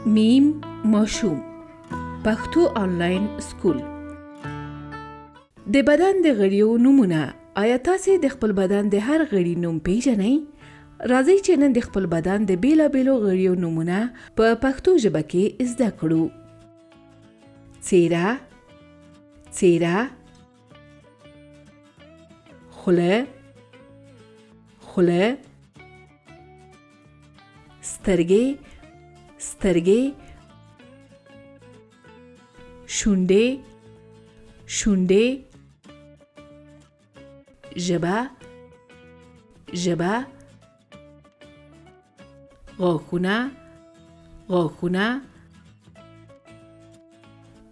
میم ماشوم پښتو آنلاین سکول. د بدن د غړیو نومونه. آیا تاسې د خپل بدن د هر غړي نوم پیژنئ؟ راځئ چې نن د خپل بدن د بیلابیلو غړیو نومونه په پښتو ژبه کې زده کړو. څیره، څیره، خوله، خوله، سترګې، سترګې، شونډې، شونډې، ژبه، ژبه، غاښونه، غاښونه،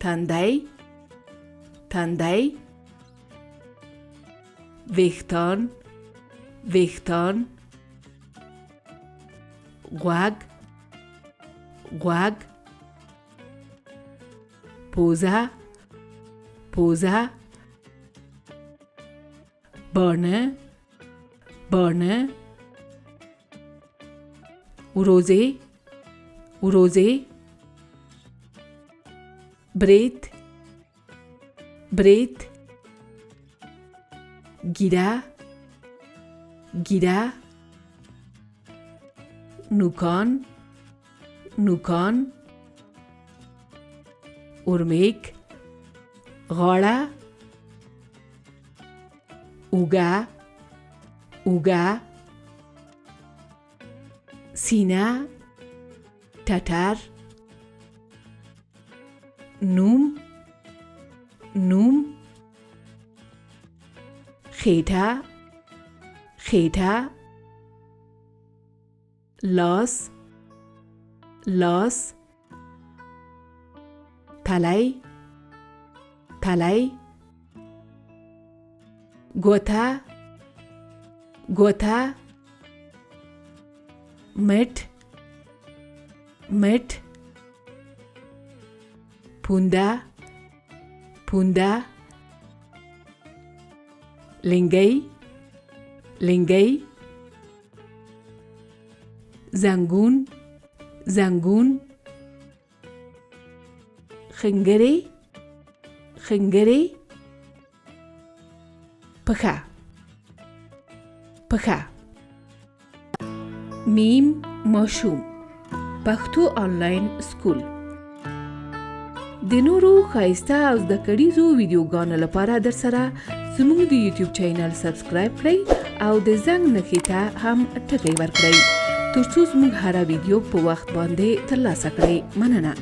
تندی، تندی، ویښتان، ویښتان، غوږ، غوږ، پوزه، پوزه، باڼه، باڼه، وروځې، وروځې، برېت، برېت، ګیره، ګیره، نوکان، نوکان، اورمیک، غاړه، اوږه، اوږه، سینه، ټټر، نوم، نوم، خېټه، خېټه، لاس، لاس، تلی، تلی، ګوته، ګوته، مټ، مټ، پونده، پونده، لنګۍ، لنګۍ، زنګون، زنګون، خنګرې، خنګرې، پښه، پښه. میم ماشوم پښتو آنلاین سکول. د نورو ښایسته او زده کړیزو ویډیوګانو لپاره درسره زموږ د یوټیوب چینل سبسکرایب کړئ او د زنګ نښې ته هم ټکی ورکړئ ترڅو زموږ هره ویډیو په وخت باندې ترلاسه کړئ. مننه.